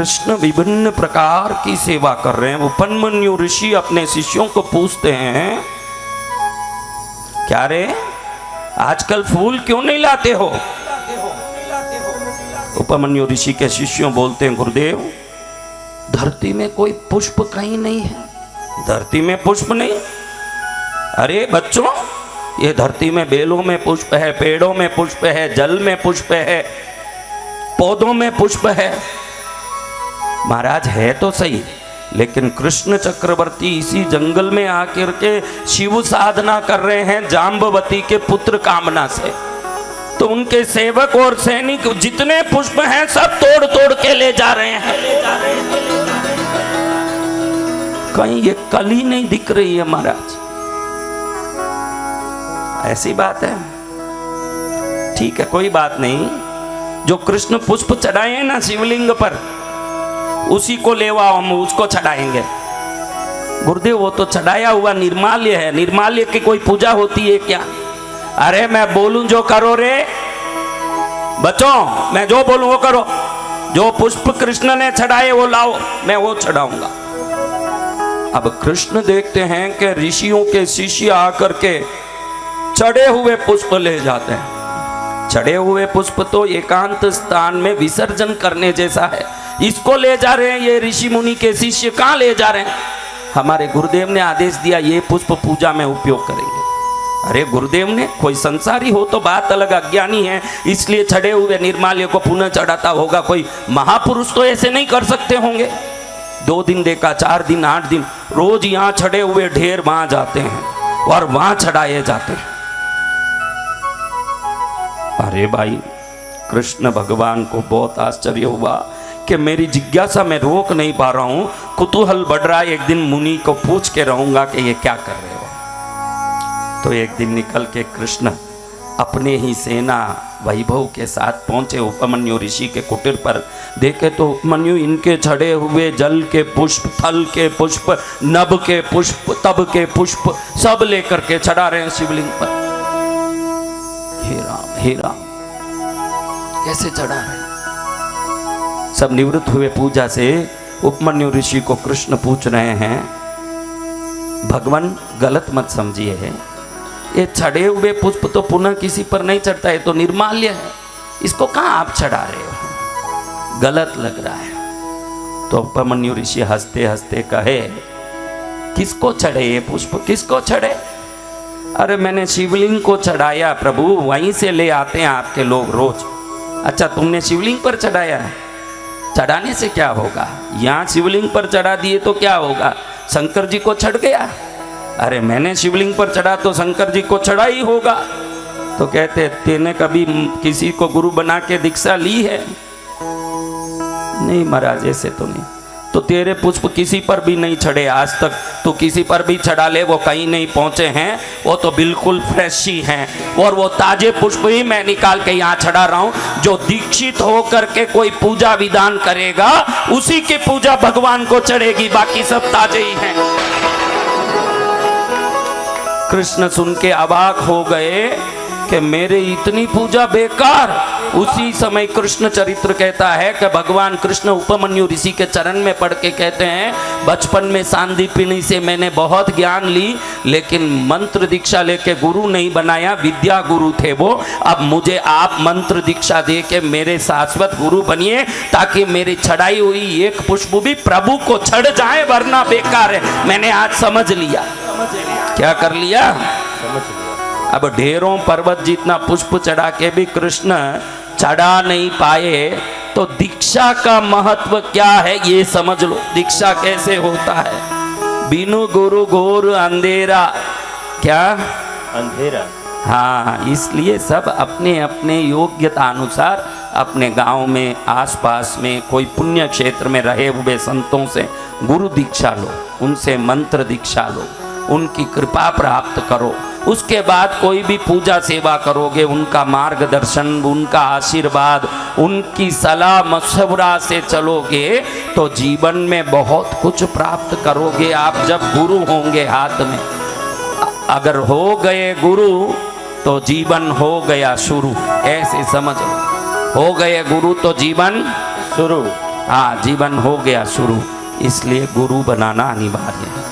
कृष्ण विभिन्न प्रकार की सेवा कर रहे हैं। उपमन्यु ऋषि अपने शिष्यों को पूछते हैं, क्या रे आजकल फूल क्यों नहीं लाते हो? उपमन्यु ऋषि के शिष्यों बोलते हैं, गुरुदेव धरती में कोई पुष्प कहीं नहीं है, धरती में पुष्प नहीं। अरे बच्चों, ये धरती में बेलों में पुष्प है, पेड़ों में पुष्प है, जल में पुष्प है, पौधों में पुष्प है। महाराज है तो सही, लेकिन कृष्ण चक्रवर्ती इसी जंगल में आकर के शिव साधना कर रहे हैं जाम्बवती के पुत्र कामना से। तो उनके सेवक और सैनिक जितने पुष्प हैं सब तोड़ तोड़ के ले जा रहे हैं। कहीं ये कली नहीं दिख रही है महाराज। ऐसी बात है, ठीक है कोई बात नहीं। जो कृष्ण पुष्प चढ़ाए हैं ना शिवलिंग पर, उसी को ले आओ, हम उसको चढ़ाएंगे। गुरुदेव वो तो चढ़ाया हुआ निर्माल्य है, निर्माल्य की कोई पूजा होती है क्या? अरे मैं बोलूं जो करो रे बच्चों, मैं जो बोलूं वो करो। जो पुष्प कृष्ण ने चढ़ाए वो लाओ, मैं वो चढ़ाऊंगा। अब कृष्ण देखते हैं कि ऋषियों के शिष्य आकर के चढ़े हुए पुष्प ले जाते हैं। चढ़े हुए पुष्प तो एकांत स्थान में विसर्जन करने जैसा है, इसको ले जा रहे हैं ये ऋषि मुनि के शिष्य। कहाँ ले जा रहे हैं? हमारे गुरुदेव ने आदेश दिया ये पुष्प पूजा में उपयोग करेंगे। अरे गुरुदेव ने, कोई संसारी हो तो बात अलग, अज्ञानी है इसलिए चढ़े हुए निर्माल्य को पुनः चढ़ाता होगा। कोई महापुरुष तो ऐसे नहीं कर सकते होंगे। 2 दिन देखा, 4 दिन, 8 दिन, रोज यहाँ चढ़े हुए ढेर वहां जाते हैं और वहां चढ़ाए जाते हैं। अरे भाई, कृष्ण भगवान को बहुत आश्चर्य हुआ कि मेरी जिज्ञासा मैं रोक नहीं पा रहा हूं, कुतूहल बढ़ रहा है। एक दिन मुनि को पूछ के रहूंगा कि ये क्या कर रहे हो। तो एक दिन निकल के कृष्ण अपने ही सेना वैभव के साथ पहुंचे उपमन्यु ऋषि के कुटीर पर। देखे तो उपमन्यु इनके छड़े हुए जल के पुष्प, थल के पुष्प, नभ के पुष्प, तब के पुष्प सब लेकर के चढ़ा रहे हैं शिवलिंग पर। हे राम, कैसे चढ़ा रहे हैं? सब निवृत्त हुए पूजा से। उपमन्यु ऋषि को कृष्ण पूछ रहे हैं, भगवान गलत मत समझिए, ये चढ़े हुए पुष्प तो पुनः किसी पर नहीं चढ़ता है, तो निर्माल्य है, इसको कहाँ आप चढ़ा रहे हो? गलत लग रहा है। तो उपमन्यु ऋषि हंसते हंसते कहे, किसको चढ़े ये पुष्प, किसको चढ़े? अरे मैंने शिवलिंग को चढ़ाया प्रभु, वहीं से ले आते हैं आपके लोग रोज। अच्छा तुमने शिवलिंग पर चढ़ाया है? चढ़ाने से क्या होगा? यहाँ शिवलिंग पर चढ़ा दिए तो क्या होगा? शंकर जी को चढ़ गया। अरे मैंने शिवलिंग पर चढ़ा तो शंकर जी को चढ़ा ही होगा। तो कहते तेने कभी किसी को गुरु बना के दीक्षा ली है? नहीं महाराज, ऐसे तो नहीं। तो तेरे पुष्प किसी पर भी नहीं चढ़े आज तक। तो किसी पर भी चढ़ा ले, वो कहीं नहीं पहुंचे हैं, वो तो बिल्कुल फ्रेश ही हैं। और वो ताजे पुष्प ही मैं निकाल के यहाँ चढ़ा रहा हूँ। जो दीक्षित होकर के कोई पूजा विधान करेगा उसी की पूजा भगवान को चढ़ेगी, बाकी सब ताजे ही हैं। कृष्ण सुन के अवाक हो गए कि मेरे इतनी पूजा बेकार। उसी समय कृष्ण चरित्र कहता है कि भगवान कृष्ण उपमन्यु ऋषि के चरण में पड़ के कहते हैं, बचपन में सांदीपनी से मैंने बहुत ज्ञान ली, लेकिन मंत्र दीक्षा लेके गुरु नहीं बनाया, विद्या गुरु थे वो। अब मुझे आप मंत्र दीक्षा दे के मेरे शाश्वत गुरु बनिए, ताकि मेरी चढ़ाई हुई एक पुष्प भी प्रभु को चढ़ जाए, वरना बेकार है। मैंने आज समझ लिया। क्या कर लिया? समझ लिया। अब ढेरों पर्वत जितना पुष्प चढ़ा के भी कृष्ण चढ़ा नहीं पाए, तो दीक्षा का महत्व क्या है ये समझ लो। दीक्षा कैसे होता है? बिनु गुरु घोर अंधेरा। क्या? अंधेरा। हाँ, इसलिए सब अपने अपने योग्यता अनुसार अपने गांव में, आसपास में, कोई पुण्य क्षेत्र में रहे हुए संतों से गुरु दीक्षा लो, उनसे मंत्र दीक्षा लो, उनकी कृपा प्राप्त करो। उसके बाद कोई भी पूजा सेवा करोगे, उनका मार्गदर्शन, उनका आशीर्वाद, उनकी सलाह मशवरा से चलोगे तो जीवन में बहुत कुछ प्राप्त करोगे आप जब गुरु होंगे हाथ में। अगर हो गए गुरु तो जीवन हो गया शुरू, ऐसे समझ लो। हो गए गुरु तो जीवन शुरू। हाँ जीवन हो गया शुरू, इसलिए गुरु बनाना अनिवार्य है।